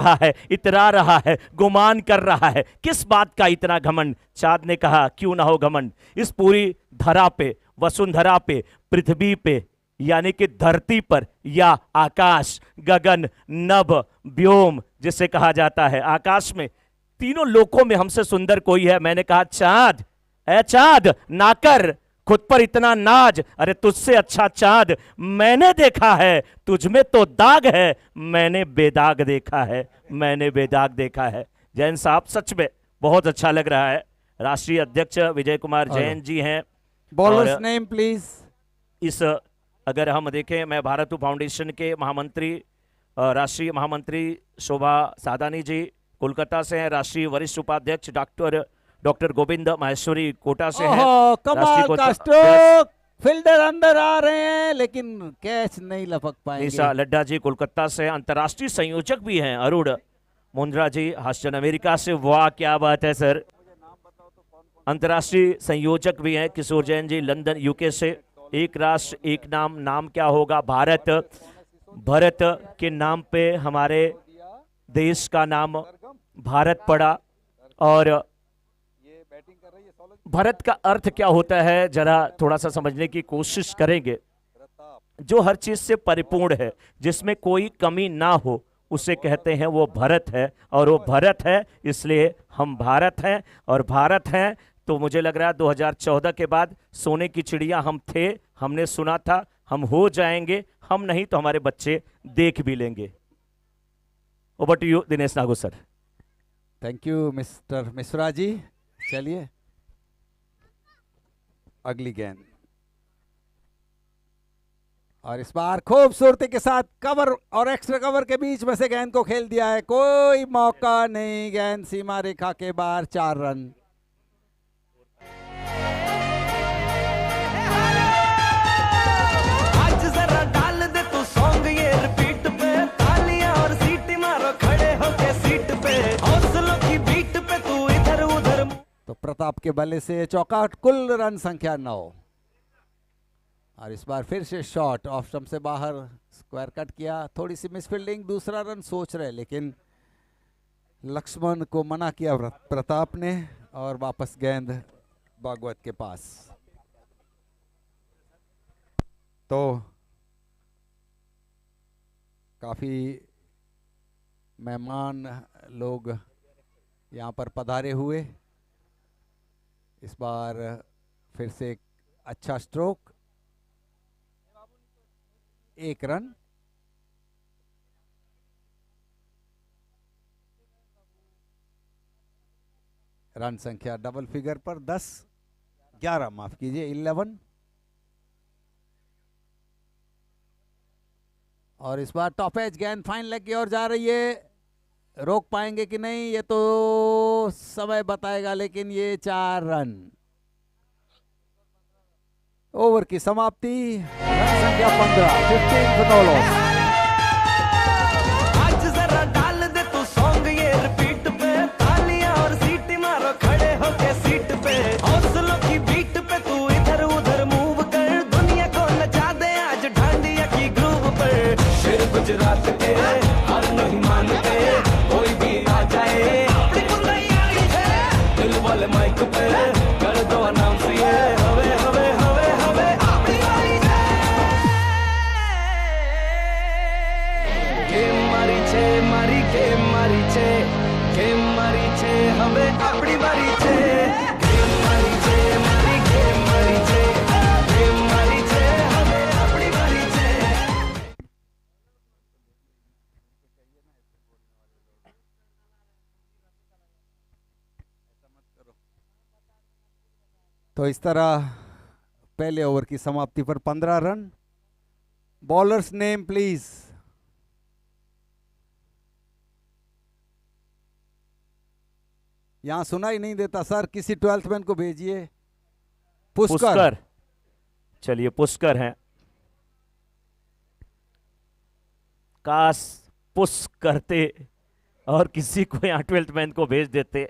रहा है, इतरा रहा है, गुमान कर रहा है, किस बात का इतना घमंड। चांद ने कहा क्यों ना हो घमंड, इस पूरी धरा पे, वसुंधरा पे, पृथ्वी पे, यानी कि धरती पर या आकाश, गगन, नभ, व्योम जिसे कहा जाता है, आकाश में, तीनों लोकों में हमसे सुंदर कोई है। मैंने कहा चांद, ए चांद ना कर खुद पर इतना नाज, अरे तुझसे अच्छा चांद मैंने देखा है, तुझ में तो दाग है, मैंने बेदाग देखा है, मैंने बेदाग देखा है। जैन साहब सच में बहुत अच्छा लग रहा है। राष्ट्रीय अध्यक्ष विजय कुमार जैन जी हैं। Bowlers name please. इस अगर हम देखें, मैं भारत फाउंडेशन के महामंत्री, राष्ट्रीय महामंत्री शोभा सादानी जी कोलकाता से हैं। राष्ट्रीय वरिष्ठ उपाध्यक्ष डॉक्टर गोविंद माहेश्वरी कोटा से हैं। कमाल का स्ट्रोक, फील्डर अंदर आ रहे हैं लेकिन कैच नहीं लपक पाएंगे। निशा लड्डा जी कोलकाता से। अंतर्राष्ट्रीय संयोजक भी हैं अरुण मुंद्रा जी हासन अमेरिका से। वाह क्या बात है सर। अंतर्राष्ट्रीय संयोजक भी हैं किशोर जैन जी लंदन यूके से। एक राष्ट्र एक नाम, नाम क्या होगा? भारत। भारत के नाम पे हमारे देश का नाम भारत पड़ा। और भारत का अर्थ क्या होता है जरा थोड़ा सा समझने की कोशिश करेंगे। जो हर चीज से परिपूर्ण है, जिसमें कोई कमी ना हो, उसे कहते हैं वो भरत है। और वो भरत है इसलिए हम भारत हैं। और भारत हैं तो मुझे लग रहा है 2014 के बाद सोने की चिड़िया हम थे, हमने सुना था हम हो जाएंगे, हम नहीं तो हमारे बच्चे देख भी लेंगे। Over to you Dinesh Nago sir. Thank you mister Mishra ji. चलिए अगली गेंद, और इस बार खूबसूरती के साथ कवर और एक्स्ट्रा कवर के बीच में से गेंद को खेल दिया है। कोई मौका नहीं, गेंद सीमा रेखा के बाहर। 4 रन। आज जरा डाल दे तू सॉन्ग ये रिपीट पे, तालियां और सीटी मारो खड़े होके सीट पे, हौसलों की बीट पे तू इधर उधर। तो प्रताप के बल्ले से चौका, कुल रन संख्या 9। और इस बार फिर से शॉट ऑफ स्टंप से बाहर, स्क्वायर कट किया, थोड़ी सी मिसफील्डिंग, दूसरा रन सोच रहे लेकिन लक्ष्मण को मना किया प्रताप ने। और वापस गेंद भागवत के पास। तो काफी मेहमान लोग यहाँ पर पधारे हुए। इस बार फिर से एक अच्छा स्ट्रोक, 1 रन। रन संख्या डबल फिगर पर 11 माफ कीजिए 11। और इस बार टॉप एज गेंद फाइन लेग की ओर जा रही है। रोक पाएंगे कि नहीं ये तो समय बताएगा, लेकिन ये 4 रन। ओवर की समाप्ति, रन संख्या 15, 15 for no loss। आज जरा डाल दे तू सॉन्ग ये रिपीट पे, तालियां और सीटी मारो खड़े होके सीट पे, हौसलों की बीट पे तू इधर उधर मूव कर, दुनिया को नचा दे आज डांडिया की ग्रूव पर। शेर गुजरात के हार नहीं मानते, कोई भी आ जाए अपनी बुराई आई है, दिल वाले माइक पे कर दो अनाउंस ये हवे हवे हवे हवे अपनी बारी है। गेम मारी छे मारी गेम मारी छे, गेम मारी छे हवे अपनी बारी छे, गेम मारी छे मारी गेम मारी छे, गेम मारी छे हवे अपनी बारी छे। तो इस तरह पहले ओवर की समाप्ति पर 15 रन। Bowlers name please. यहां सुना ही नहीं देता सर, किसी 12th मैन को भेजिए। पुष्कर। चलिए पुष्कर हैं। काश पुश करते और किसी को यहाँ 12th मैन को भेज देते।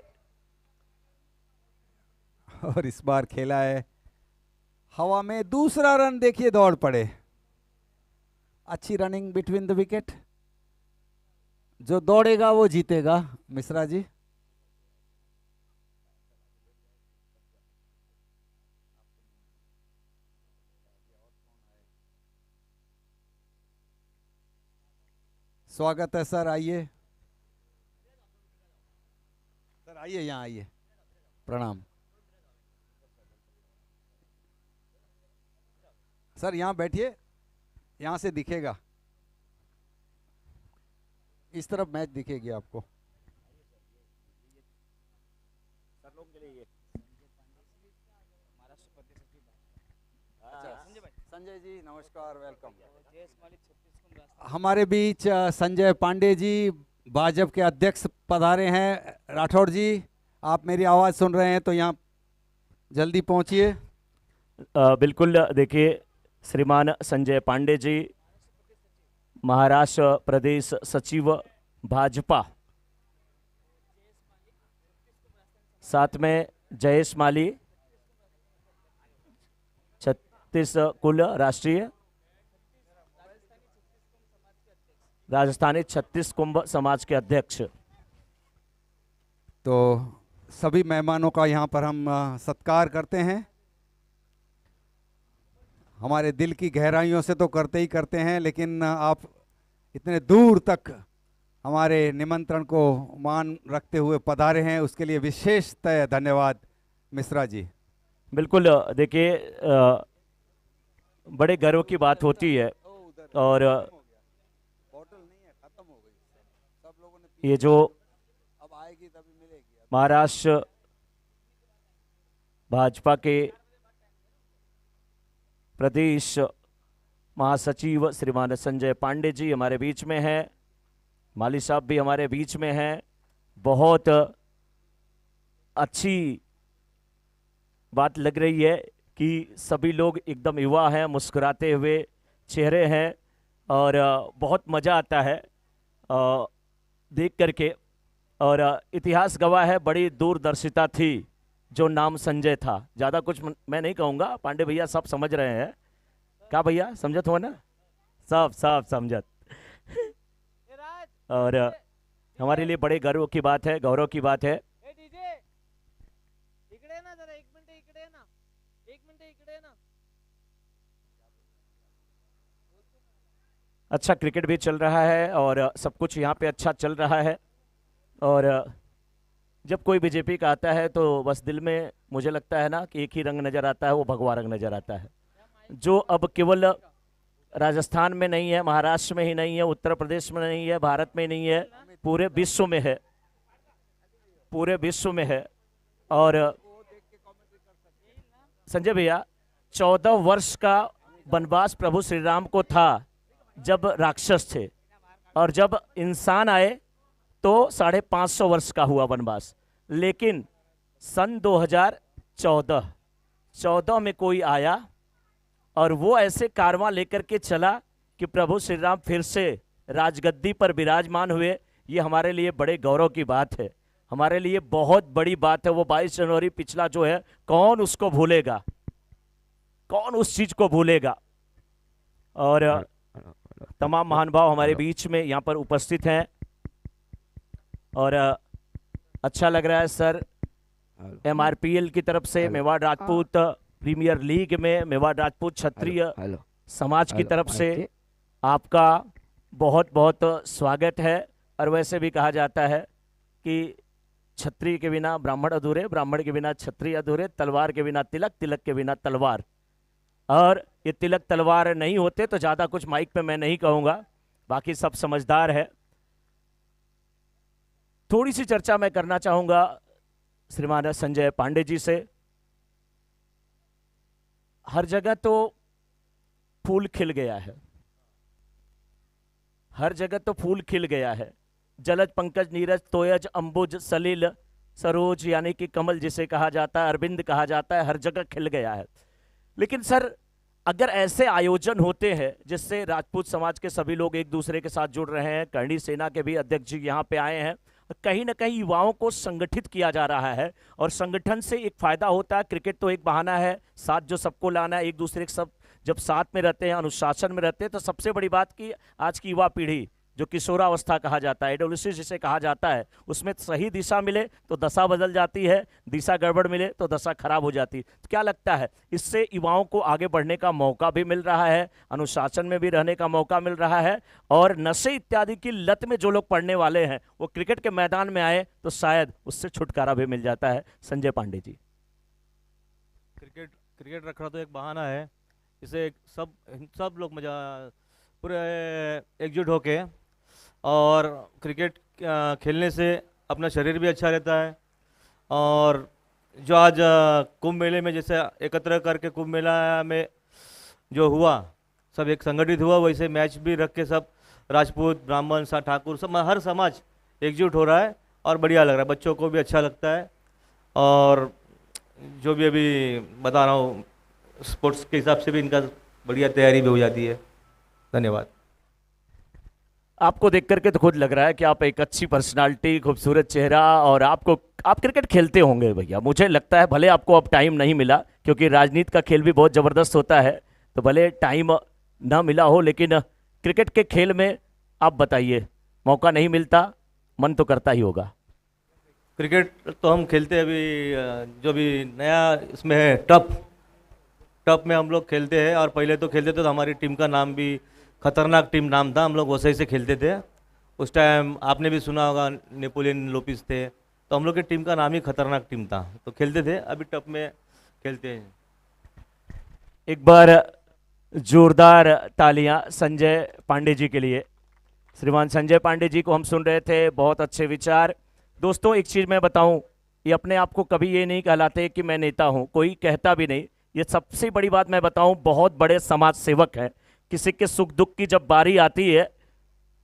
और इस बार खेला है हवा में, दूसरा रन देखिए दौड़ पड़े। अच्छी रनिंग बिटवीन द विकेट। जो दौड़ेगा वो जीतेगा। मिश्रा जी। स्वागत है सर, आइए सर, आइए यहाँ आइए। प्रणाम सर, यहाँ बैठिए, यहाँ से दिखेगा, इस तरफ मैच दिखेगी आपको। संजय जी नमस्कार, वेलकम। हमारे बीच संजय पांडे जी, भाजपा के अध्यक्ष पधारे हैं। राठौड़ जी, आप मेरी आवाज़ सुन रहे हैं तो यहाँ जल्दी पहुँचिए। बिल्कुल, देखिए श्रीमान संजय पांडे जी, महाराष्ट्र प्रदेश सचिव भाजपा, साथ में जयेश माली, छत्तीस कुल राष्ट्रीय राजस्थानी छत्तीस कुंभ समाज के अध्यक्ष। तो सभी मेहमानों का यहाँ पर हम सत्कार करते हैं। हमारे दिल की गहराइयों से तो करते ही करते हैं, लेकिन आप इतने दूर तक हमारे निमंत्रण को मान रखते हुए पधारे हैं, उसके लिए विशेषतः धन्यवाद मिश्रा जी। बिल्कुल, देखिए बड़े गर्व की बात होती है, और ये जो महाराष्ट्र भाजपा के प्रदेश महासचिव श्रीमान संजय पांडे जी हमारे बीच में हैं, माली साहब भी हमारे बीच में हैं। बहुत अच्छी बात लग रही है कि सभी लोग एकदम युवा हैं, मुस्कुराते हुए चेहरे हैं, और बहुत मज़ा आता है देख करके। और इतिहास गवाह है, बड़ी दूरदर्शिता थी जो नाम संजय था। ज़्यादा कुछ मैं नहीं कहूँगा, पांडे भैया सब समझ रहे हैं। क्या भैया, समझत हो ना? सब सब समझत। और हमारे लिए बड़े गर्व की बात है, गौरव की बात है। अच्छा क्रिकेट भी चल रहा है और सब कुछ यहाँ पे अच्छा चल रहा है। और जब कोई बीजेपी का आता है तो बस दिल में मुझे लगता है ना कि एक ही रंग नज़र आता है, वो भगवा रंग नज़र आता है, जो अब केवल राजस्थान में नहीं है, महाराष्ट्र में ही नहीं है, उत्तर प्रदेश में नहीं है, भारत में नहीं है, पूरे विश्व में है, पूरे विश्व में है। और संजय भैया, 14 वर्ष का वनवास प्रभु श्री राम को था जब राक्षस थे, और जब इंसान आए तो 550 वर्ष का हुआ वनवास। लेकिन सन 2014 में कोई आया और वो ऐसे कारवां लेकर के चला कि प्रभु श्री राम फिर से राजगद्दी पर विराजमान हुए। ये हमारे लिए बड़े गौरव की बात है, हमारे लिए बहुत बड़ी बात है। वो 22 जनवरी पिछला जो है, कौन उसको भूलेगा, कौन उस चीज को भूलेगा। और तमाम महानुभाव हमारे बीच में यहाँ पर उपस्थित हैं, और अच्छा लग रहा है सर। MRPL की तरफ से मेवाड़ राजपूत प्रीमियर लीग में मेवाड़ राजपूत क्षत्रिय समाज की तरफ से आपका बहुत बहुत स्वागत है। और वैसे भी कहा जाता है कि क्षत्रिय के बिना ब्राह्मण अधूरे, ब्राह्मण के बिना क्षत्रिय अधूरे, तलवार के बिना तिलक, तिलक के बिना तलवार। और ये तिलक तलवार नहीं होते तो ज़्यादा कुछ माइक पे मैं नहीं कहूँगा, बाकी सब समझदार है। थोड़ी सी चर्चा मैं करना चाहूँगा श्रीमान संजय पांडे जी से। हर जगह तो फूल खिल गया है, हर जगह तो फूल खिल गया है। जलज पंकज नीरज तोयज अंबुज सलील सरोज, यानी कि कमल जिसे कहा जाता है, अरविंद कहा जाता है, हर जगह खिल गया है। लेकिन सर, अगर ऐसे आयोजन होते हैं जिससे राजपूत समाज के सभी लोग एक दूसरे के साथ जुड़ रहे हैं, करणी सेना के भी अध्यक्ष जी यहाँ पे आए हैं, कहीं ना कहीं युवाओं को संगठित किया जा रहा है, और संगठन से एक फायदा होता है। क्रिकेट तो एक बहाना है, साथ जो सबको लाना है, एक दूसरे के सब जब साथ में रहते हैं, अनुशासन में रहते हैं, तो सबसे बड़ी बात कि आज की युवा पीढ़ी जो किशोरावस्था कहा जाता है, एडोलिसिस जिसे कहा जाता है, उसमें सही दिशा मिले तो दशा बदल जाती है, दिशा गड़बड़ मिले तो दशा खराब हो जाती है। तो क्या लगता है इससे युवाओं को आगे बढ़ने का मौका भी मिल रहा है, अनुशासन में भी रहने का मौका मिल रहा है, और नशे इत्यादि की लत में जो लोग पड़ने वाले हैं वो क्रिकेट के मैदान में आए तो शायद उससे छुटकारा भी मिल जाता है। संजय पांडे जी। क्रिकेट क्रिकेट रखना तो एक बहाना है, इसे सब सब लोग मजा पूरे एकजुट होके और क्रिकेट खेलने से अपना शरीर भी अच्छा रहता है। और जो आज कुंभ मेले में जैसे एकत्र करके कुंभ मेला में जो हुआ, सब एक संगठित हुआ, वैसे मैच भी रख के सब राजपूत ब्राह्मण सा ठाकुर सब हर समाज एकजुट हो रहा है और बढ़िया लग रहा है, बच्चों को भी अच्छा लगता है। और जो भी अभी बता रहा हूँ स्पोर्ट्स के हिसाब से भी इनका बढ़िया तैयारी भी हो जाती है। धन्यवाद। आपको देख करके तो खुद लग रहा है कि आप एक अच्छी पर्सनालिटी, खूबसूरत चेहरा, और आप क्रिकेट खेलते होंगे भैया, मुझे लगता है। भले आपको अब टाइम नहीं मिला क्योंकि राजनीति का खेल भी बहुत ज़बरदस्त होता है, तो भले टाइम ना मिला हो, लेकिन क्रिकेट के खेल में आप बताइए, मौका नहीं मिलता, मन तो करता ही होगा। क्रिकेट तो हम खेलते हैं अभी, जो भी नया इसमें है टप में हम लोग खेलते हैं। और पहले तो खेलते थे तो हमारी टीम का नाम भी खतरनाक टीम नाम था, हम लोग वैसे से खेलते थे। उस टाइम आपने भी सुना होगा नेपोलियन लोपिस थे, तो हम लोग की टीम का नाम ही खतरनाक टीम था, तो खेलते थे। अभी टप में खेलते हैं। एक बार जोरदार तालियां संजय पांडे जी के लिए। श्रीमान संजय पांडे जी को हम सुन रहे थे, बहुत अच्छे विचार। दोस्तों एक चीज़ मैं बताऊं, ये अपने आप को कभी ये नहीं कहलाते कि मैं नेता हूं, कोई कहता भी नहीं। ये सबसे बड़ी बात मैं बताऊं, बहुत बड़े समाज सेवक हैं। किसी के सुख दुख की जब बारी आती है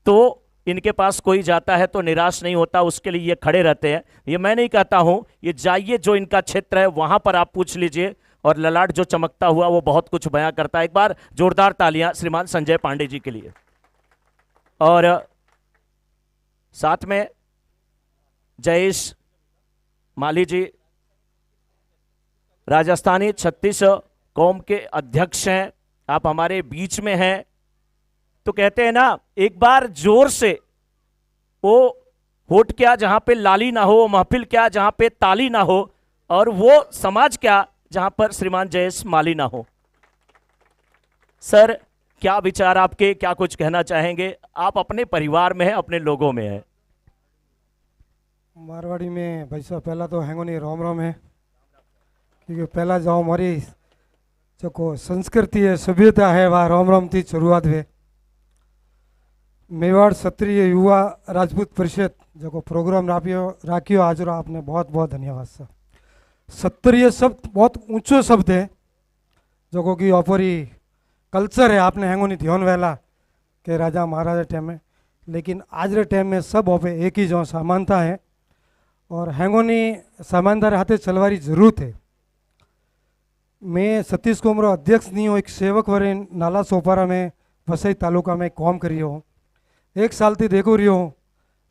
तो इनके पास कोई जाता है तो निराश नहीं होता, उसके लिए ये खड़े रहते हैं। ये मैं नहीं कहता हूं, ये जाइए जो इनका क्षेत्र है वहां पर आप पूछ लीजिए, और ललाट जो चमकता हुआ वो बहुत कुछ बयां करता है। एक बार जोरदार तालियां श्रीमान संजय पांडे जी के लिए। और साथ में जयेश माली जी, राजस्थानी छत्तीस कौम के अध्यक्ष हैं, आप हमारे बीच में हैं। तो कहते हैं ना, एक बार जोर से, वो होठ क्या जहां पे लाली ना हो, महफिल क्या जहां पे ताली ना हो, और वो समाज क्या जहां पर श्रीमान जयेश माली ना हो। सर क्या विचार आपके, क्या कुछ कहना चाहेंगे? आप अपने परिवार में हैं, अपने लोगों में हैं। मारवाड़ी में भाई साहब पहला तो हैंगोनी रोम रोम है, क्योंकि पहला जो हमारी जो को संस्कृति है, सभ्यता है, वह रोम रोम थी शुरुआत हुए। मेवाड़ क्षत्रिय युवा राजपूत परिषद जो को प्रोग्राम राखियो आज आपने बहुत बहुत धन्यवाद सर। क्षत्रिय शब्द बहुत ऊंचो शब्द है, जो को कि ऑपरी कल्चर है, आपने हैंगोनी ध्यान वेला के राजा महाराजा टाइम में, लेकिन आज के टाइम में सब ओपे एक ही जो समानता है, और हैंगोनी समानता हाथे चलवारी जरूरत है। मैं सतीश कुमार अध्यक्ष नहीं हूँ, एक सेवक वरे नाला सोपारा में वसई तालुका में काम करी हूँ। एक साल थी देखो रही हूँ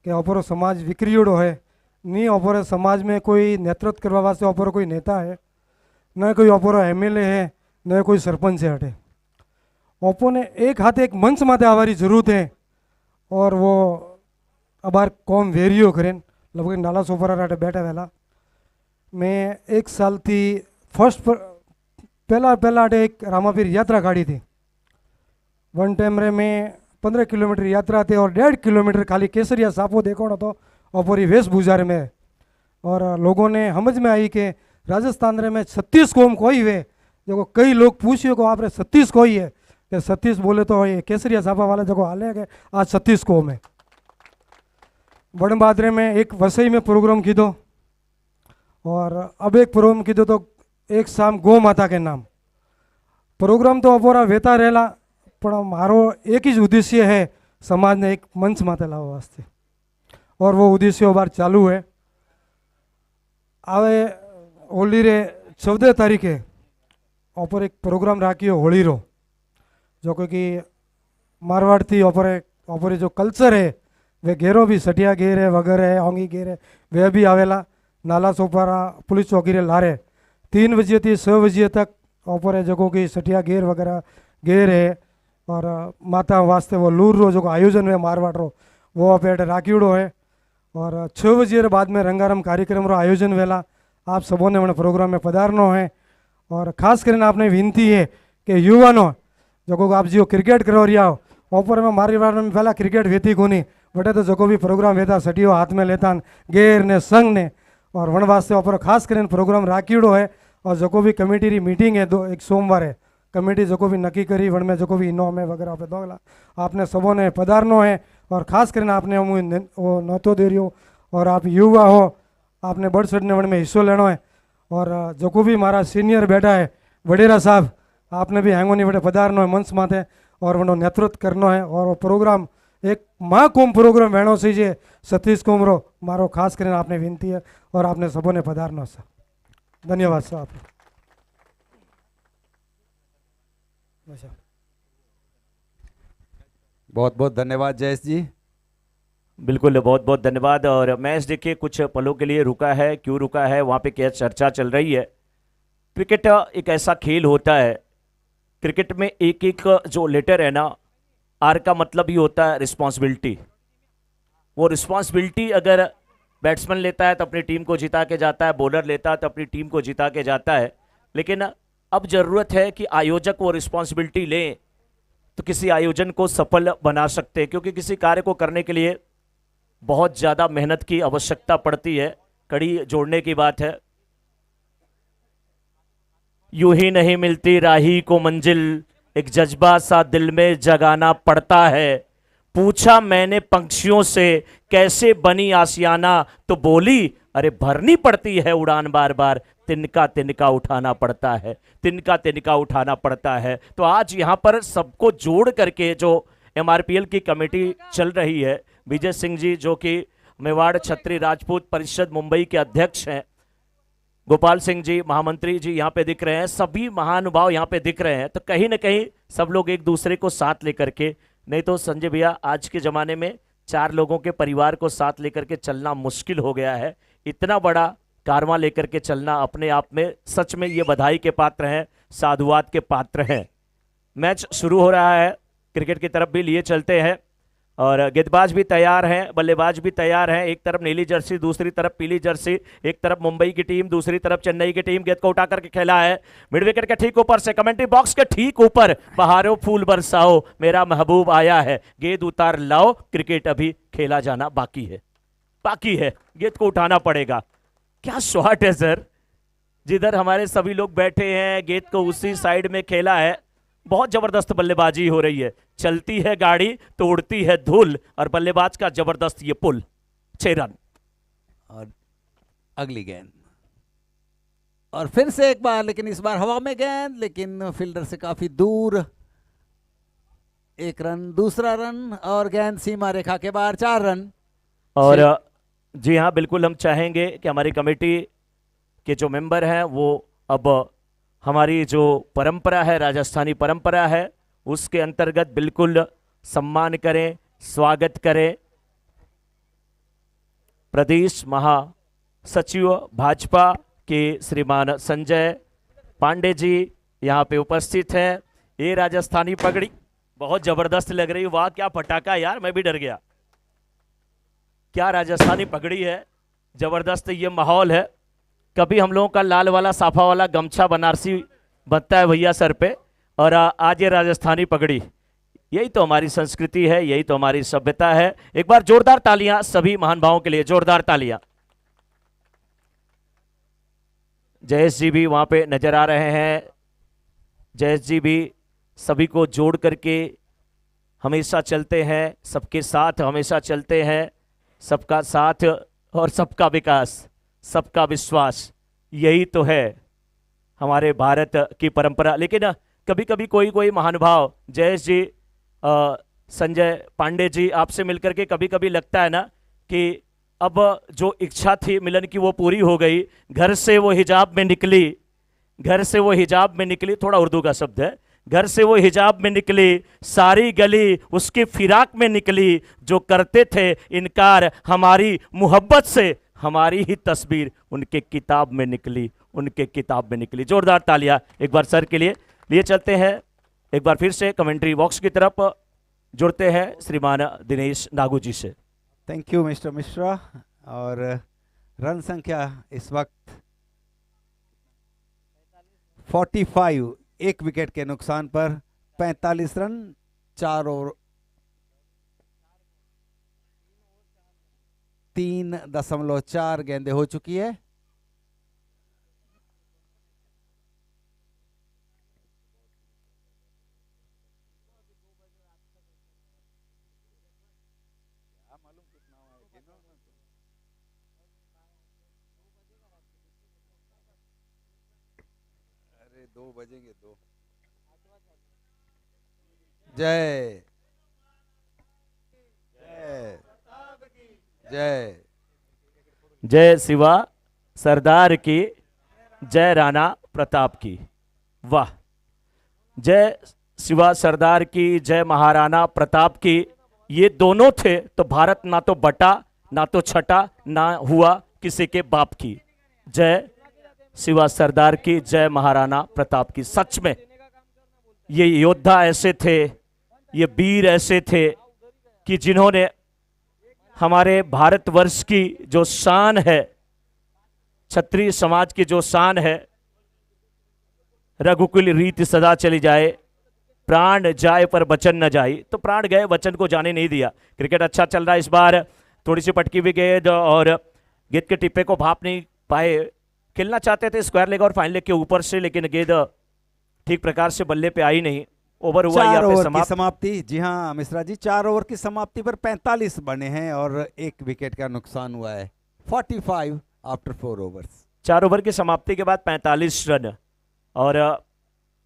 कि ओपरो समाज विक्रियोड़ो है, नहीं ओपरो समाज में कोई नेतृत्व करवा वास्ते ओपरो कोई नेता है, न कोई ओपरो एमएलए है, न कोई सरपंच है हटे। ओपो ने एक हाथे एक मंच माते आवारी जरूरत है, और वो अबार कौम वेरियो करें लगभग नाला सोपारा राटे बैठा वेला। मैं एक साल थी पहला एक रामापीर यात्रा काढ़ी थी। वन टाइम रे मैं 15 किलोमीटर यात्रा थी, और 1.5 किलोमीटर खाली केसरिया सापो देखो तो और वेशभूषा में, और लोगों ने समझ में आई कि राजस्थान रे में 36 कौम कोई वे। जो कई लोग पूछियो को आप 36 कोई है, कि 36 बोले तो ये केसरिया सापा वाला जो हाले के आज 36 कौम है। बड़बादरे में एक वसई में प्रोग्राम की दो, और अब एक प्रोग्राम की दो तो एक शाम गौ माता के नाम प्रोग्राम तो अपोरा वेता रहेला, पर मारो एक ही उद्देश्य है, समाज ने एक मंच माते लावा वास्ते, और वो उद्देश्य बार चालू है। आवे होली रे 14 तारीखे ऊपर एक प्रोग्राम राखियो होली रो, जो कि मारवाड़ थी ऊपर जो कल्चर है वे घेरो भी सटिया घेर है वगैरह है, ओंगी घेर है, वे भी आवेला नाला सोपारा पुलिस चौकी रे लारे 3 बजे थी 6 बजे तक ऊपर है, जो कि सटिया घेर वगैरह घेर है, और माता वास्ते वो लूर रो जो आयोजन है मारवाड़ रो वो आप एट राखीड़ो है। और 6 बजे बाद में रंगारंग कार्यक्रम रो आयोजन वेला आप सबों ने मैंने प्रोग्राम में पधारनो है। और खास करके आपने विनती है कि युवानो जो आप जो क्रिकेट करो रिया हो ऊपर में मारी बार में पहला क्रिकेट वेती कोनी बटे तो जो भी प्रोग्राम वेता सटियो हाथ में लेता गेर ने संग ने और वन वास्ते ऊपर खास करके प्रोग्राम राखीड़ो है। और जो भी कमेटी री मीटिंग है एक सोमवार है कमेटी जो भी नक्की करी वन में जो भी इनाम है वगैरह पे दोगला आपने सबों ने पधारनो है। और खास करके आपने वो न्योतो दे रही हो और आप युवा हो आपने बढ़ चढ़ने वन में हिस्सों लेना है। और जो भी मारा सीनियर बैठा है वडेरा साहब आपने भी हैंगोनी बड़े पधारनो है मंच माथे और वनो नेतृत्व करनो है। और वो प्रोग्राम एक महाकुंभ प्रोग्राम वेणो से जे सतीश कुमरो मारो खास करके आपने विनती है और आपने सबों ने पधारनो सर। धन्यवाद सर आप बहुत बहुत धन्यवाद जयेश जी। बिल्कुल बहुत बहुत धन्यवाद। और मैच देखिए कुछ पलों के लिए रुका है, क्यों रुका है वहाँ पे क्या चर्चा चल रही है। क्रिकेट एक ऐसा खेल होता है, क्रिकेट में एक एक जो लेटर है ना आर का मतलब ही होता है रिस्पॉन्सिबिलिटी। वो रिस्पॉन्सिबिलिटी अगर बैट्समैन लेता है तो अपनी टीम को जिता के जाता है, बॉलर लेता है तो अपनी टीम को जिता के जाता है। लेकिन अब ज़रूरत है कि आयोजक वो रिस्पॉन्सिबिलिटी लें तो किसी आयोजन को सफल बना सकते हैं, क्योंकि किसी कार्य को करने के लिए बहुत ज़्यादा मेहनत की आवश्यकता पड़ती है, कड़ी जोड़ने की बात है। यूं ही नहीं मिलती राही को मंजिल, एक जज्बा सा दिल में जगाना पड़ता है। पूछा मैंने पंछियों से कैसे बनी आशियाना, तो बोली अरे भरनी पड़ती है उड़ान बार बार, तिनका तिनका उठाना पड़ता है, तिनका तिनका उठाना पड़ता है। तो आज यहाँ पर सबको जोड़ करके जो MRPL की कमेटी चल रही है, विजय सिंह जी जो कि मेवाड़ छत्री राजपूत परिषद मुंबई के अध्यक्ष हैं, गोपाल सिंह जी महामंत्री जी यहाँ पे दिख रहे हैं, सभी महानुभाव यहाँ पे दिख रहे हैं। तो कहीं ना कहीं सब लोग एक दूसरे को साथ लेकर के, नहीं तो संजय भैया आज के ज़माने में 4 लोगों के परिवार को साथ लेकर के चलना मुश्किल हो गया है। इतना बड़ा कारवां लेकर के चलना अपने आप में सच में ये बधाई के पात्र हैं, साधुवाद के पात्र हैं। मैच शुरू हो रहा है, क्रिकेट की तरफ भी लिए चलते हैं और गेंदबाज भी तैयार हैं, बल्लेबाज भी तैयार हैं। एक तरफ नीली जर्सी, दूसरी तरफ पीली जर्सी, एक तरफ मुंबई की टीम, दूसरी तरफ चेन्नई की टीम। गेंद को उठा करके खेला है मिड विकेट के ठीक ऊपर से, कमेंट्री बॉक्स के ठीक ऊपर, बहारो फूल बरसाओ मेरा महबूब आया है, गेंद उतार लाओ, क्रिकेट अभी खेला जाना बाकी है, बाकी है, गेंद को उठाना पड़ेगा। क्या शॉट है सर, जिधर हमारे सभी लोग बैठे हैं गेंद को उसी साइड में खेला है। बहुत जबरदस्त बल्लेबाजी हो रही है, चलती है गाड़ी तो उड़ती है धूल, और बल्लेबाज का जबरदस्त ये पुल, 6 रन। और अगली गेंद और फिर से एक बार, लेकिन इस बार हवा में गेंद, लेकिन फील्डर से काफी दूर। 1 रन, दूसरा रन और गेंद सीमा रेखा के बाहर, 4 रन। और जी हाँ, बिल्कुल हम चाहेंगे कि हमारी कमेटी के जो मेंबर हैं वो अब हमारी जो परंपरा है, राजस्थानी परंपरा है, उसके अंतर्गत बिल्कुल सम्मान करें, स्वागत करें। प्रदेश महासचिव भाजपा के श्रीमान संजय पांडे जी यहाँ पे उपस्थित हैं। ये राजस्थानी पगड़ी बहुत जबरदस्त लग रही है, वाह क्या पटाखा यार, मैं भी डर गया। क्या राजस्थानी पगड़ी है, जबरदस्त ये माहौल है। कभी हम लोगों का लाल वाला साफा वाला गमछा बनारसी बनता है भैया सर पे, और आज ये राजस्थानी पगड़ी, यही तो हमारी संस्कृति है, यही तो हमारी सभ्यता है। एक बार जोरदार तालियां सभी महान भावों के लिए, जोरदार तालियां। जयेश जी भी वहां पे नजर आ रहे हैं, जयेश जी भी सभी को जोड़ करके हमेशा चलते हैं, सबके साथ हमेशा चलते हैं, सबका साथ और सबका विकास, सबका विश्वास, यही तो है हमारे भारत की परंपरा। लेकिन कभी कभी कोई कोई महानुभाव, जयेश जी, संजय पांडे जी, आपसे मिलकर के कभी कभी लगता है ना कि अब जो इच्छा थी मिलन की वो पूरी हो गई। घर से वो हिजाब में निकली, घर से वो हिजाब में निकली, थोड़ा उर्दू का शब्द है, घर से वो हिजाब में निकली, सारी गली उसकी फिराक में निकली, जो करते थे इनकार हमारी मोहब्बत से, हमारी ही तस्वीर उनके किताब में निकली, उनके किताब में निकली। जोरदार तालियां एक बार सर के लिए। लिए चलते हैं एक बार फिर से कमेंट्री बॉक्स की तरफ जुड़ते हैं श्रीमान दिनेश नागू जी से। Thank you mister Mishra. और रन संख्या इस वक्त 45, एक विकेट के नुकसान पर 45 रन, 4 ओवर 3.4 गेंदें हो चुकी है। अरे 2 बजेंगे 2। जय जय जय जय शिवा सरदार की, जय राणा प्रताप की। वाह, जय शिवा सरदार की, जय महाराणा प्रताप की। ये दोनों थे तो भारत ना तो बटा ना तो छटा ना हुआ किसी के बाप की। जय शिवा सरदार की, जय महाराणा प्रताप की। सच में ये योद्धा ऐसे थे, ये वीर ऐसे थे कि जिन्होंने हमारे भारतवर्ष की जो शान है, क्षत्रिय समाज की जो शान है, रघुकुल रीत सदा चली जाए, प्राण जाए पर वचन न जाए, तो प्राण गए वचन को जाने नहीं दिया। क्रिकेट अच्छा चल रहा है इस बार। थोड़ी सी पटकी हुई गेंद और गेंद के टिप्पे को भाप नहीं पाए। खेलना चाहते थे स्क्वायर लेग और फाइन लेग के ऊपर से, लेकिन गेंद ठीक प्रकार से बल्ले पे आई नहीं। ओवर हुआ 4 यहाँ पे ओवर की समाप्ति। जी हाँ मिश्रा जी, 4 ओवर की समाप्ति पर 45 बने हैं और 1 विकेट का नुकसान हुआ है। 45 आफ्टर 4 ओवर्स। 4 ओवर की समाप्ति के बाद 45 रन। और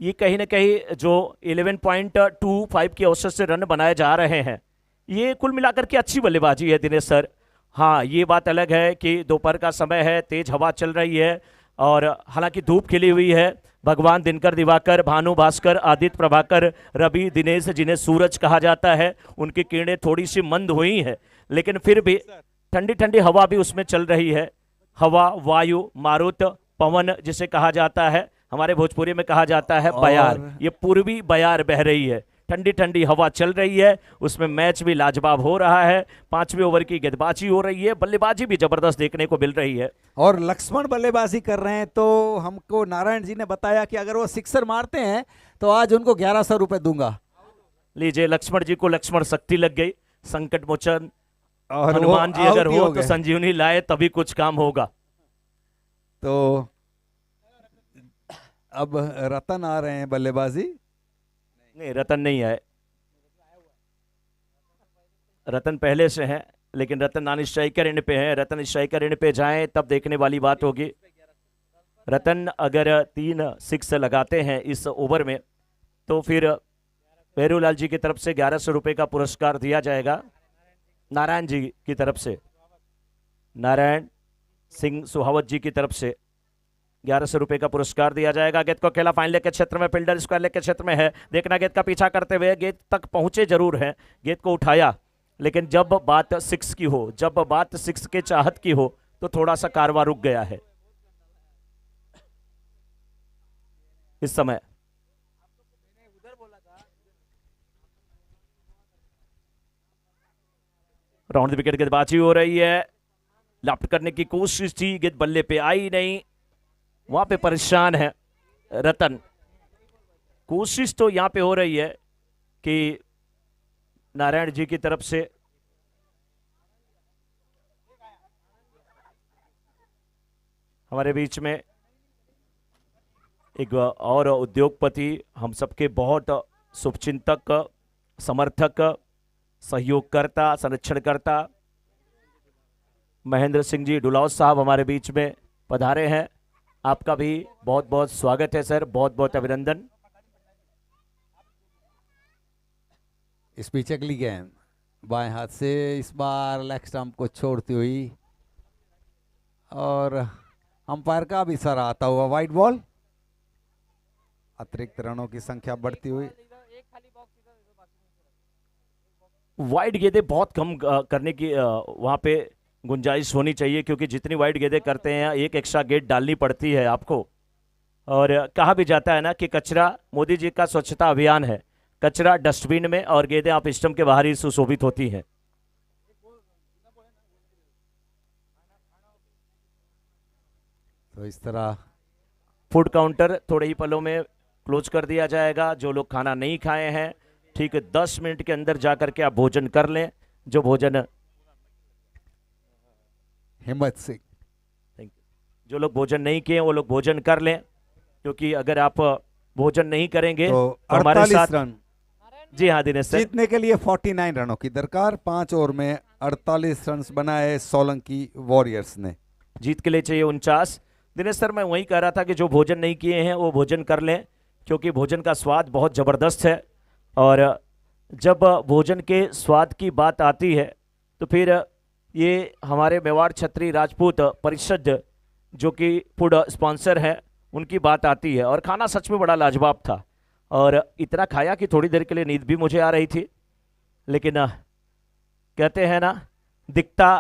ये कहीं ना कहीं जो 11.25 की औसत से रन बनाए जा रहे हैं, ये कुल मिलाकर के अच्छी बल्लेबाजी है दिनेश सर। हाँ, ये बात अलग है कि दोपहर का समय है, तेज हवा चल रही है और हालांकि धूप खिली हुई है। भगवान दिनकर, दिवाकर, भानु, भास्कर, आदित्य, प्रभाकर, रवि, दिनेश जिन्हें सूरज कहा जाता है, उनकी किरणें थोड़ी सी मंद हुई हैं, लेकिन फिर भी ठंडी ठंडी हवा भी उसमें चल रही है। हवा, वायु, मारुत, पवन जिसे कहा जाता है, हमारे भोजपुरी में कहा जाता है बयार। ये पूर्वी बयार बह रही है, ठंडी ठंडी हवा चल रही है, उसमें मैच भी लाजवाब हो रहा है। 5वें ओवर की गेंदबाजी हो रही है, बल्लेबाजी भी जबरदस्त देखने को मिल रही है। और लक्ष्मण बल्लेबाजी कर रहे हैं, तो हमको नारायण जी ने बताया कि अगर वो सिक्सर मारते हैं तो आज उनको 1100 रुपए दूंगा। लीजिए, लक्ष्मण जी को लक्ष्मण शक्ति लग गई। संकट मोचन और हनुमान जी अगर हो तो संजीवनी लाए तभी कुछ काम होगा। तो अब रतन आ रहे हैं बल्लेबाजी। नहीं, रतन नहीं आए, रतन पहले से हैं, लेकिन रतन नॉन स्ट्राइकर एंड पे हैं। रतन स्ट्राइकर एंड पे जाएं तब देखने वाली बात होगी। रतन अगर 3 6 लगाते हैं इस ओवर में तो फिर भैरूलाल जी की तरफ से 1100 रुपये का पुरस्कार दिया जाएगा। नारायण जी की तरफ से, नारायण सिंह सुहावत जी की तरफ से 1100 रुपये का पुरस्कार दिया जाएगा। गेंद को खेला फाइन लेग के क्षेत्र में, फील्डर स्क्वायर लेग के क्षेत्र में है। देखना गेंद का पीछा करते हुए गेंद तक पहुंचे जरूर है, गेंद को उठाया, लेकिन जब बात 6 की हो, जब बात 6 के चाहत की हो तो थोड़ा सा कारवां रुक गया है इस समय। राउंड विकेट गेंदबाजी हो रही है, लॉफ्ट करने की कोशिश थी, गेंद बल्ले पे आई नहीं, वहां पे परेशान है रतन। कोशिश तो यहां पे हो रही है कि नारायण जी की तरफ से हमारे बीच में एक और उद्योगपति, हम सबके बहुत शुभचिंतक, समर्थक, सहयोगकर्ता, संरक्षणकर्ता महेंद्र सिंह जी डुलाव साहब हमारे बीच में पधारे हैं। आपका भी बहुत बहुत स्वागत है सर, बहुत बहुत अभिनंदन। इस पिच अगली गेंद बाएं हाथ से, इस बार लेग स्टंप को छोड़ती हुई और अंपायर का भी इशारा आता हुआ वाइड बॉल। अतिरिक्त रनों की संख्या बढ़ती हुई। वाइड गेंदें बहुत कम करने की वहां पे गुंजाइश होनी चाहिए, क्योंकि जितनी वाइड गेंदें करते हैं एक एक्स्ट्रा गेट डालनी पड़ती है आपको, और कहा भी जाता है ना कि कचरा मोदी जी का स्वच्छता अभियान है, कचरा डस्टबिन में और गेंदें आप स्टंप के बाहर ही सुशोभित होती हैं। तो इस तरह फूड काउंटर थोड़े ही पलों में क्लोज कर दिया जाएगा। जो लोग खाना नहीं खाए हैं ठीक 10 मिनट के अंदर जाकर के आप भोजन कर लें। जो भोजन हिम्मत सिंह, जो लोग भोजन नहीं किए वो लोग भोजन कर लें, क्योंकि अगर आप भोजन नहीं करेंगे तो तो हमारे 48 साथ। रन जी हाँ दिनेश सर, जीतने के लिए 49 रनों की दरकार। 5 ओवर में 48 रन बनाए सोलंकी वॉरियर्स ने। जीत के लिए चाहिए 49। दिनेश सर मैं वही कह रहा था कि जो भोजन नहीं किए हैं वो भोजन कर लें, क्योंकि भोजन का स्वाद बहुत ज़बरदस्त है। और जब भोजन के स्वाद की बात आती है तो फिर ये हमारे मेवाड़ क्षत्रिय राजपूत परिषद जो कि फूड स्पॉन्सर है उनकी बात आती है। और खाना सच में बड़ा लाजवाब था और इतना खाया कि थोड़ी देर के लिए नींद भी मुझे आ रही थी। लेकिन कहते हैं ना, दिखता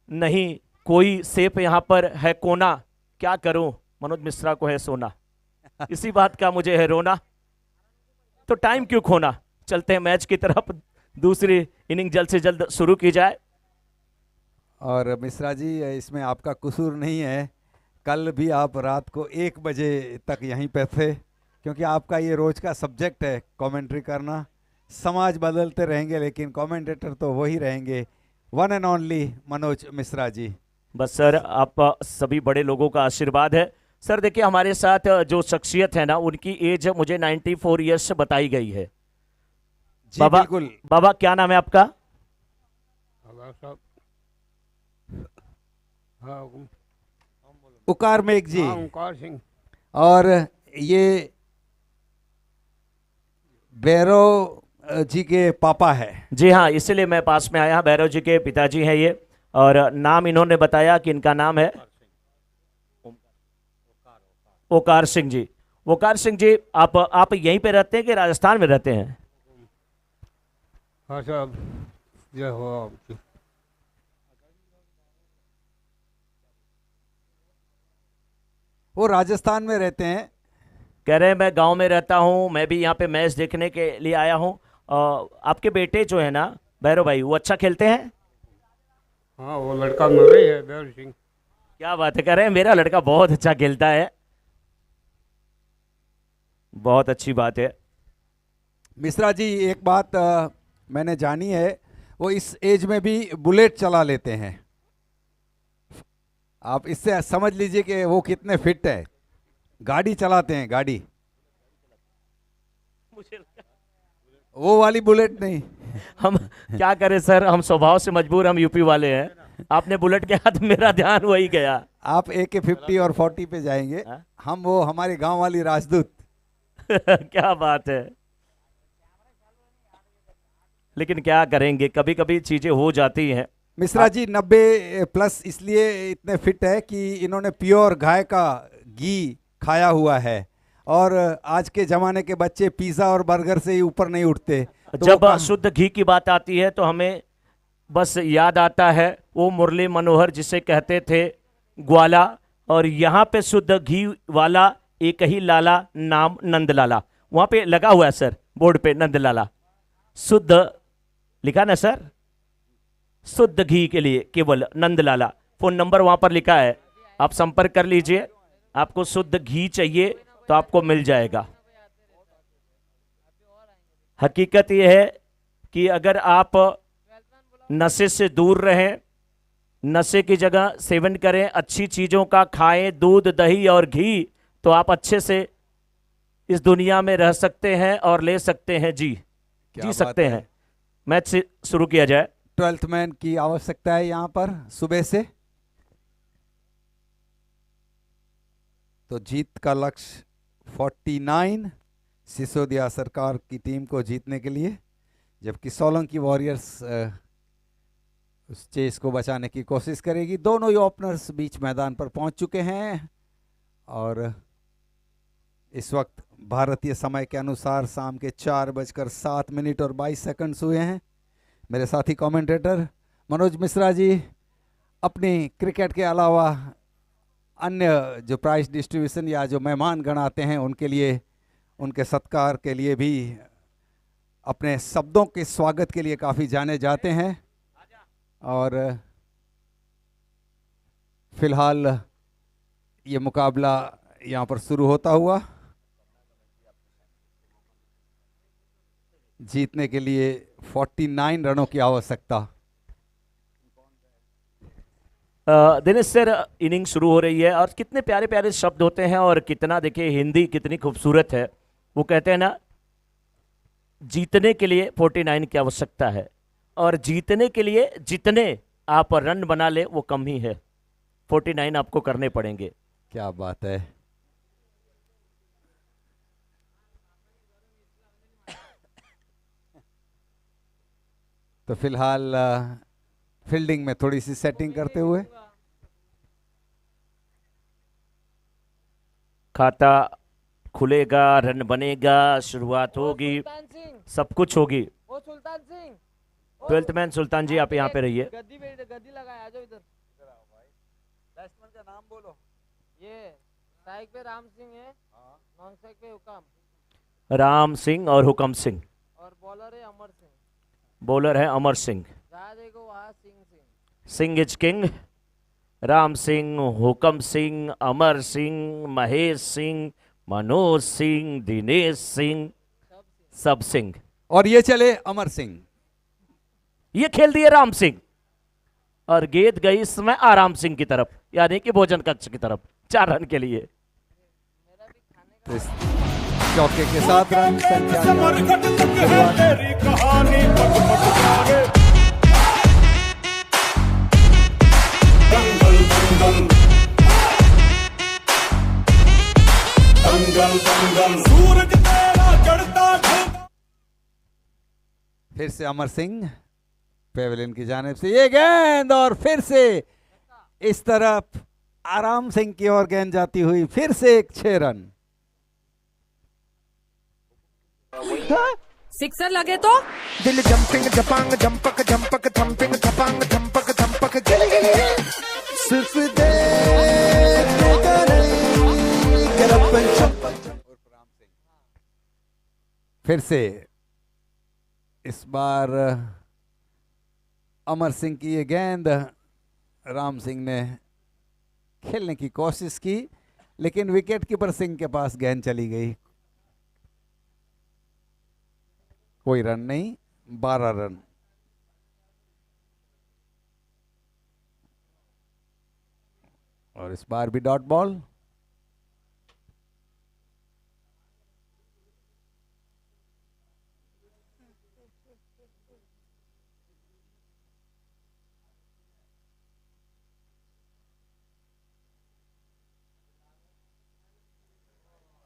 नहीं कोई सेप यहाँ पर है कोना, क्या करूं मनोज मिश्रा को है सोना। इसी बात का मुझे है रोना, तो टाइम क्यों खोना। चलते हैं मैच की तरफ, दूसरी इनिंग जल्द से जल्द शुरू की जाए। और मिश्रा जी इसमें आपका कसूर नहीं है, कल भी आप रात को 1 बजे तक यहीं पे थे, क्योंकि आपका ये रोज का सब्जेक्ट है कमेंट्री करना। समाज बदलते रहेंगे लेकिन कमेंटेटर तो वही रहेंगे, one and only Manoj Mishra ji. बस सर आप सभी बड़े लोगों का आशीर्वाद है। सर देखिए हमारे साथ जो शख्सियत है ना उनकी एज मुझे 94 ईयर्स बताई गई है। जी बाबा, बिल्कुल। बाबा क्या नाम है आपका? उकार मेघ जी। ओंकार सिंह। और ये बैरो जी के पापा है। जी हाँ, इसीलिए मैं पास में आया। भैरव जी के पिताजी हैं ये, और नाम इन्होंने बताया कि इनका नाम है ओकार सिंह जी। ओकार सिंह जी आप यहीं पे रहते हैं कि राजस्थान में रहते हैं? हाँ साहब, जय हो आपकी। वो राजस्थान में रहते हैं। कह रहे हैं मैं गांव में रहता हूं, मैं भी यहाँ पे मैच देखने के लिए आया हूं। आपके बेटे जो है ना भैरव भाई, वो अच्छा खेलते हैं? हाँ वो लड़का मेरा ही है, बैर सिंह। क्या बात है, कह रहे हैं मेरा लड़का बहुत अच्छा खेलता है। बहुत अच्छी बात है। मिश्रा जी एक बात मैंने जानी है, वो इस एज में भी बुलेट चला लेते हैं। आप इससे समझ लीजिए कि वो कितने फिट है, गाड़ी चलाते हैं गाड़ी। वो वाली बुलेट नहीं। हम क्या करें सर, हम स्वभाव से मजबूर, हम यूपी वाले हैं। आपने बुलेट के हाथ, मेरा ध्यान वही गया। आप AK-50 और 40 पे जाएंगे, हम वो हमारे गांव वाली राजदूत। क्या बात है। लेकिन क्या करेंगे, कभी कभी चीजें हो जाती हैं। मिश्रा जी 90+ इसलिए इतने फिट है कि इन्होंने प्योर गाय का घी खाया हुआ है, और आज के जमाने के बच्चे पिज्जा और बर्गर से ही ऊपर नहीं उठते। तो जब शुद्ध घी की बात आती है तो हमें बस याद आता है वो मुरली मनोहर जिसे कहते थे ग्वाला, और यहाँ पे शुद्ध घी वाला एक ही लाला, नाम नंदलाला। वहाँ पे लगा हुआ है सर बोर्ड पे नंदलाला, शुद्ध लिखा ना सर, शुद्ध घी के लिए केवल नंदलाला। फोन नंबर वहाँ पर लिखा है, आप संपर्क कर लीजिए। आपको शुद्ध घी चाहिए तो आपको मिल जाएगा। हकीकत यह है कि अगर आप नशे से दूर रहें, नशे की जगह सेवन करें, अच्छी चीजों का खाएं, दूध दही और घी, तो आप अच्छे से इस दुनिया में रह सकते हैं और ले सकते हैं जी सकते हैं। मैच से शुरू किया जाए। 12th मैन की आवश्यकता है यहाँ पर सुबह से। तो जीत का लक्ष्य 49 सिसोदिया सरकार की टीम को जीतने के लिए, जबकि सोलंकी वॉरियर्स उस चेस को बचाने की कोशिश करेगी। दोनों ही ओपनर्स बीच मैदान पर पहुंच चुके हैं और इस वक्त भारतीय समय के अनुसार शाम के 4:07 और 22 सेकंड्स हुए हैं। मेरे साथी कमेंटेटर मनोज मिश्रा जी अपनी क्रिकेट के अलावा अन्य जो प्राइज डिस्ट्रीब्यूशन या जो मेहमान गण आते हैं उनके लिए, उनके सत्कार के लिए भी अपने शब्दों के स्वागत के लिए काफ़ी जाने जाते हैं। और फिलहाल ये मुकाबला यहाँ पर शुरू होता हुआ। जीतने के लिए 49 रनों की आवश्यकता। दिनेश सर, इनिंग शुरू हो रही है और कितने प्यारे प्यारे शब्द होते हैं और कितना, देखिए हिंदी कितनी खूबसूरत है। वो कहते हैं ना, जीतने के लिए 49 की आवश्यकता है और जीतने के लिए जितने आप रन बना ले वो कम ही है। 49 आपको करने पड़ेंगे। क्या बात है। तो फिलहाल फील्डिंग में थोड़ी सी सेटिंग करते हुए खाता खुलेगा, रन बनेगा, शुरुआत होगी, सब कुछ होगी। ओ सुल्तान सिंह, 12th मैन सुल्तान जी, आप यहाँ पे रहिए। गद्दी लगाया, आ जाओ इधर। बैट्समैन का नाम बोलो। ये स्ट्राइक पे राम सिंह है, नॉन स्ट्राइक पे हुकम, राम सिंह और हुकम सिंह, और बॉलर है अमर सिंह। बॉलर है अमर सिंह। जहाँ देखो वहाँ सिंह। Singh is king. राम सिंह, हुकम सिंह, अमर सिंह, महेश सिंह, मनोज सिंह, दिनेश सिंह, सब सिंह। और ये चले अमर सिंह। ये खेल दिए राम सिंह और गेंद गई इस समय आराम सिंह की तरफ, यानी कि भोजन कक्ष की तरफ, 4 रन के लिए। तो इस चौके के साथ रन संख्या फिर से अमर सिंह पेवेलियन की जानिब से ये गेंद, और फिर से इस तरफ आराम सिंह की ओर गेंद जाती हुई, फिर से एक 6 रन। सिक्सर लगे तो दिल जंपिंग जपांग जंपक जंपक थंपिंग थपांग थंपक थंपक गिल गिल सिर्फ फिर से इस बार अमर सिंह की ये गेंद राम सिंह ने खेलने की कोशिश की, लेकिन विकेट कीपर सिंह के पास गेंद चली गई। कोई रन नहीं, 12 रन। और इस बार भी डॉट बॉल।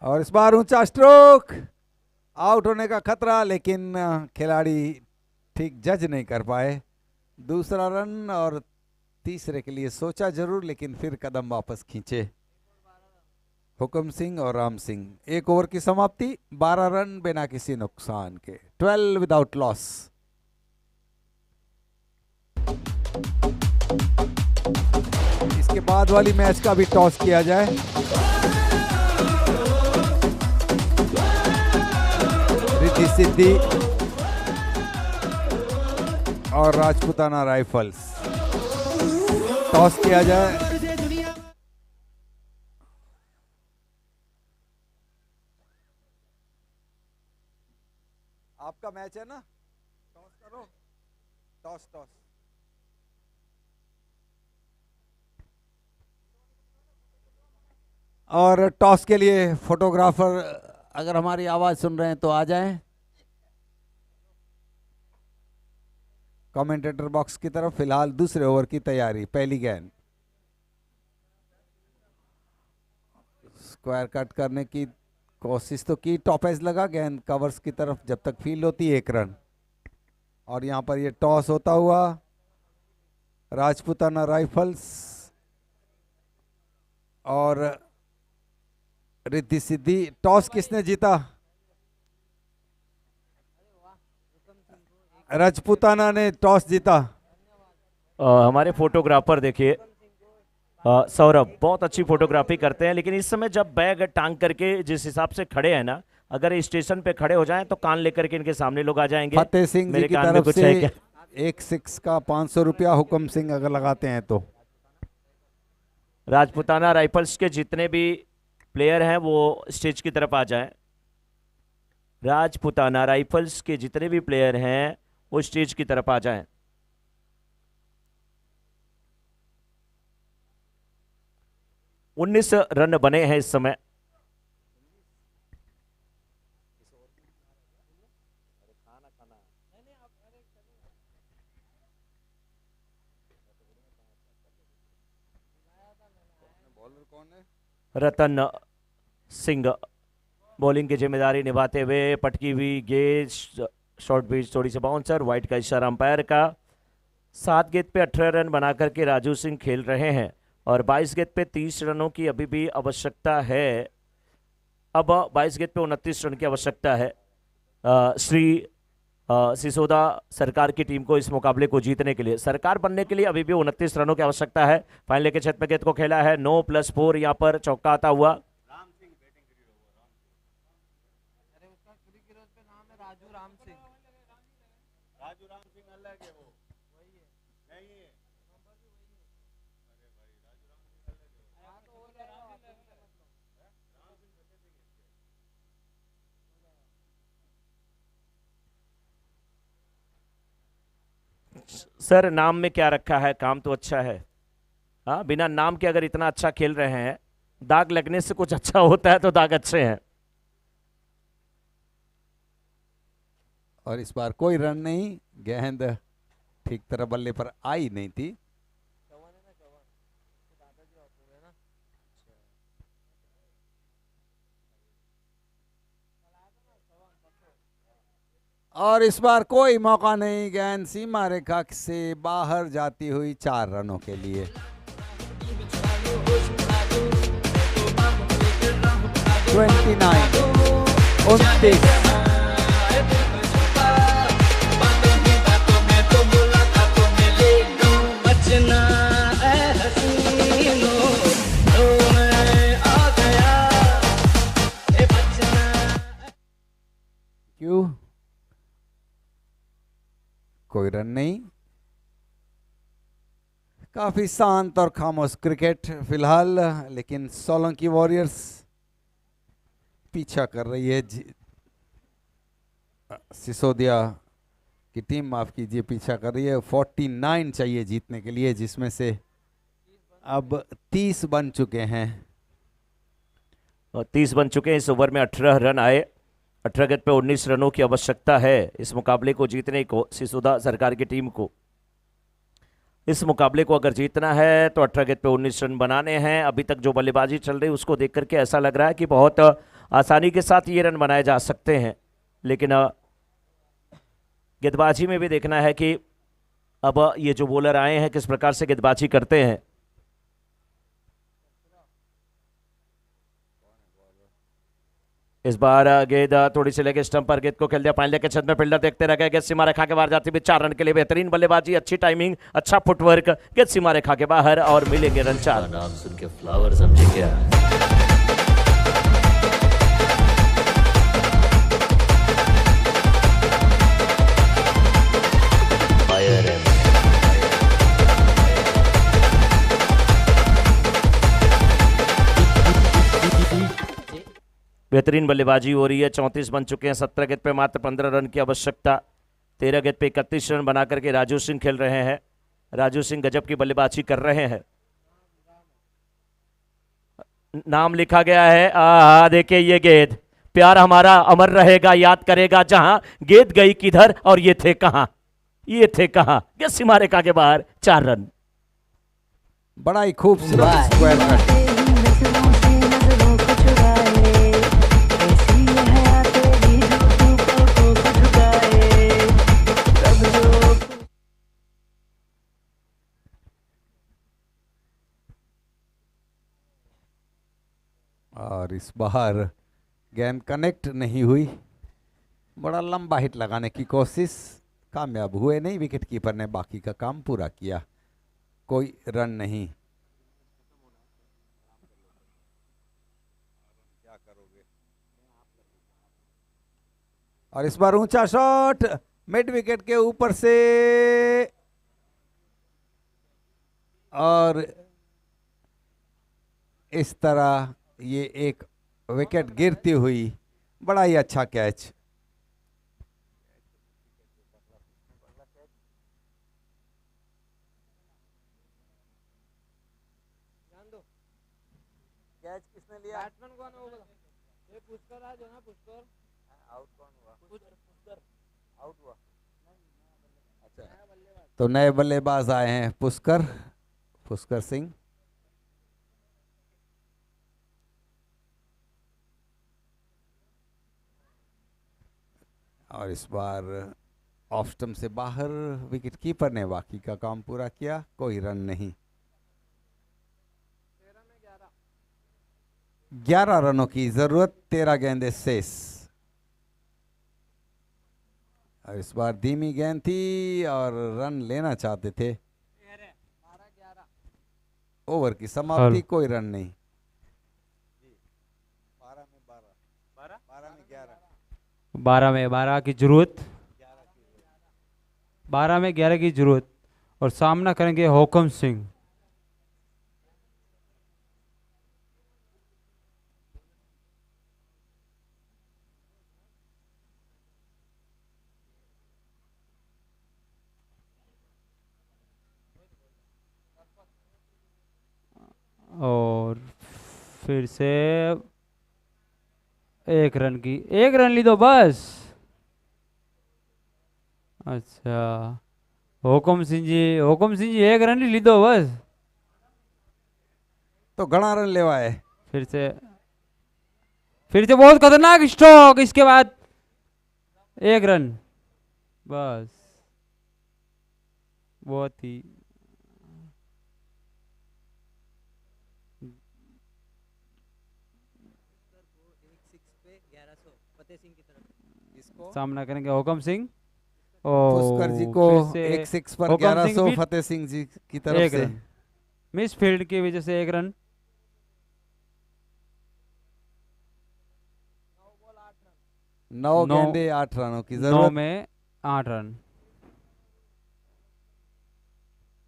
और इस बार ऊंचा स्ट्रोक, आउट होने का खतरा, लेकिन खिलाड़ी ठीक जज नहीं कर पाए। दूसरा रन, और तीसरे के लिए सोचा जरूर, लेकिन फिर कदम वापस खींचे हुकम सिंह और राम सिंह। 1 ओवर की समाप्ति, 12 रन बिना किसी नुकसान के, 12 विदाउट लॉस। इसके बाद वाली मैच का भी टॉस किया जाए। रिद्धि सिद्धि और राजपूताना राइफल्स, टॉस किया जाए। आपका मैच है ना, टॉस करो, टॉस टॉस। और टॉस के लिए फोटोग्राफर अगर हमारी आवाज सुन रहे हैं तो आ जाएं कमेंटेटर बॉक्स की तरफ। फिलहाल दूसरे ओवर की तैयारी। पहली गेंद, स्क्वायर कट करने की कोशिश तो की, टॉप एज लगा, गेंद कवर्स की तरफ जब तक फील्ड होती, 1 रन। और यहां पर ये टॉस होता हुआ राजपूताना राइफल्स और रिद्धि सिद्धि। टॉस किसने जीता? राजपूताना ने टॉस जीता। हमारे फोटोग्राफर देखिए, सौरभ बहुत अच्छी फोटोग्राफी करते हैं, लेकिन इस समय जब बैग टांग करके जिस हिसाब से खड़े हैं ना, अगर इस स्टेशन पे खड़े हो जाएं तो कान लेकर के इनके सामने लोग आ जाएंगे। फतेह सिंह जी मेरे की कान में तरफ कुछ से है क्या? एक 6 का 500 रुपया हुक्म सिंह अगर लगाते हैं तो। राजपूताना राइफल्स के जितने भी प्लेयर हैं वो स्टेज की तरफ आ जाएं। राजपूताना राइफल्स के जितने भी प्लेयर हैं वो स्टेज की तरफ आ जाएं। उन्नीस रन बने हैं इस समय। रतन सिंह बॉलिंग की जिम्मेदारी निभाते हुए, पटकी हुई गेंद, शॉर्ट पिच, थोड़ी सी बाउंसर, वाइड का इशारा अंपायर का। 7 गेंद पे 18 रन बना करके राजू सिंह खेल रहे हैं और 22 गेंद पे 30 रनों की अभी भी आवश्यकता है। अब 22 गेंद पे 29 रन की आवश्यकता है श्री सिसोदा सरकार की टीम को इस मुकाबले को जीतने के लिए। सरकार बनने के लिए अभी भी 29 रनों की आवश्यकता है। फाइनल के छत पे गेंद को खेला है, 9+4 यहाँ पर चौका आता हुआ। अरे उसका फ्री किरोज पे नाम है राजू राम सिंह। राजू राम सिंह अलग है, वो वही है, नहीं है। नंबर भी वही है। अरे भाई राजू राम सिंह अलग है। हाँ तो हो जाएगा आप उसका मतलब। राम सिंह फतेह सिंह है। सर नाम में क्या रखा है? काम तो अच्छा है। हाँ, बिना नाम के अगर इतना अच्छा खेल रहे हैं, दाग लगने से कुछ अच्छा होता है तो दाग अच्छे हैं। और इस बार कोई रन नहीं, गेंद ठीक तरह बल्ले पर आई नहीं थी। चवन है ना, चवन दादाजी ऑफ हो गए ना। और इस बार कोई मौका नहीं, गेंद सीमा रेखा से बाहर जाती हुई 4 रनों के लिए। 29-29। क्यों? कोई रन नहीं। काफी शांत और खामोश क्रिकेट फिलहाल, लेकिन सोलंकी वॉरियर्स पीछा कर रही है। सिसोदिया की टीम, माफ कीजिए, पीछा कर रही है। 49 चाहिए जीतने के लिए, जिसमें से अब 30 बन चुके हैं। और 30 बन चुके हैं। इस ओवर में 18 रन आए। 18 गेंद पे 19 रनों की आवश्यकता है इस मुकाबले को जीतने को, सिसोदा सरकार की टीम को। इस मुकाबले को अगर जीतना है तो 18 गेंद पे 19 रन बनाने हैं। अभी तक जो बल्लेबाजी चल रही है उसको देख करके ऐसा लग रहा है कि बहुत आसानी के साथ ये रन बनाए जा सकते हैं, लेकिन गेंदबाजी में भी देखना है कि अब ये जो बॉलर आए हैं किस प्रकार से गेंदबाजी करते हैं। इस बार गेंद थोड़ी सी लेके स्टंप पर, गेंद को खेल दिया पानी के छत में, फील्डर देखते रह गए। गेंद सीमा रेखा के बाहर जाती हुई 4 रन के लिए। बेहतरीन बल्लेबाजी, अच्छी टाइमिंग, अच्छा फुटवर्क, गेंद सीमा रेखा के बाहर और मिलेंगे रन 4। नाम सुन के फ्लावर समझे क्या? फायर है। बेहतरीन बल्लेबाजी हो रही है। 34 बन चुके हैं। 17 गेंद पे मात्र 15 रन की आवश्यकता। 13 गेंद पे 31 रन बना करके राजू सिंह खेल रहे हैं। राजू सिंह गजब की बल्लेबाजी कर रहे हैं। नाम लिखा गया है। देखिए ये गेंद, प्यार हमारा अमर रहेगा, याद करेगा जहां। गेंद गई किधर और ये थे कहां, ये थे कहां। गेंद सीमा रेखा के बाहर, 4 रन। बड़ा ही खूबसूरत स्क्वायर कट। और इस बार गेंद कनेक्ट नहीं हुई। बड़ा लंबा हिट लगाने की कोशिश, कामयाब हुए नहीं। विकेट कीपर ने बाकी का काम पूरा किया। कोई रन नहीं। और इस बार ऊंचा शॉट मिड विकेट के ऊपर से, और इस तरह ये एक विकेट गिरती हुई, बड़ा ही अच्छा कैच। कैच किसने लिया? बैट्समैन कौन है वो बता। ये पुष्कर आज है ना, पुष्कर आउट कौन हुआ? पुष्कर आउट हुआ। अच्छा, तो नए बल्लेबाज आए हैं पुष्कर सिंह। और इस बार ऑफ स्टंप से बाहर, विकेट कीपर ने बाकी का काम पूरा किया, कोई रन नहीं। 11 रनों की जरूरत, 13 गेंदें शेष। और इस बार धीमी गेंद थी और रन लेना चाहते थे। ओवर की समाप्ति, कोई रन नहीं। 12 में 12 की जरूरत, 12 में 11 की जरूरत। और सामना करेंगे हुकम सिंह। और फिर से 1 रन की, 1 रन ली दो बस। अच्छा, हुकम सिंह जी 1 रन ही ली दो बस। तो घना रन लेवाए। फिर से बहुत खतरनाक स्ट्रोक, इसके बाद 1 रन बस। बहुत ही सामना करेंगे हुकम सिंह। पुष्कर जी को फिर से 1 6 पर हुकम सिंह 1100, भी फतेह सिंह जी की तरफ 1 से रन। मिस फील्ड की वजह से 1 रन। 9 गेंदे 8 रनों की जरूरत। 9 में 8 रन।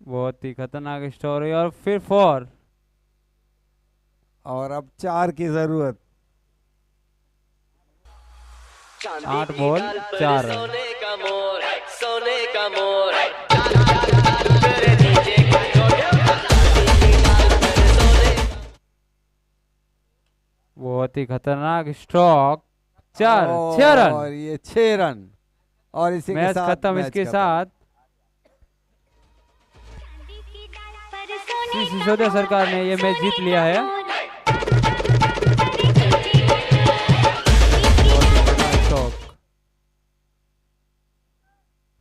बहुत ही खतरनाक स्टोरी। और फिर 4, और अब 4 की जरूरत। 8 बॉल 4 रन। सोने का मोर बहुत ही खतरनाक स्ट्रोक, 6 रन। और ये 6 रन, और इसी के मैच साथ खत्म। मैच इसके खत्म। साथ श्री सिसोदिया सरकार ने ये मैच जीत लिया है।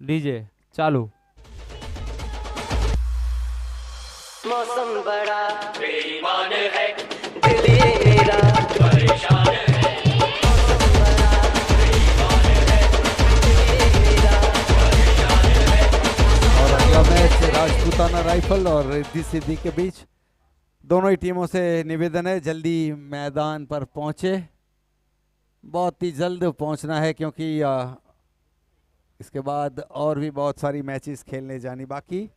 डीजे चालू। मौसम बड़ा बेईमान है, दिल ये मेरा परेशान है। मौसम बड़ा बेईमान है, दिल ये मेरा परेशान है। और अगला मैच राजपूताना राइफल और रिद्धि सिद्धि के बीच। दोनों ही टीमों से निवेदन है जल्दी मैदान पर पहुंचे, बहुत ही जल्द पहुंचना है, क्योंकि इसके बाद और भी बहुत सारी मैचेस खेलने जानी बाकी।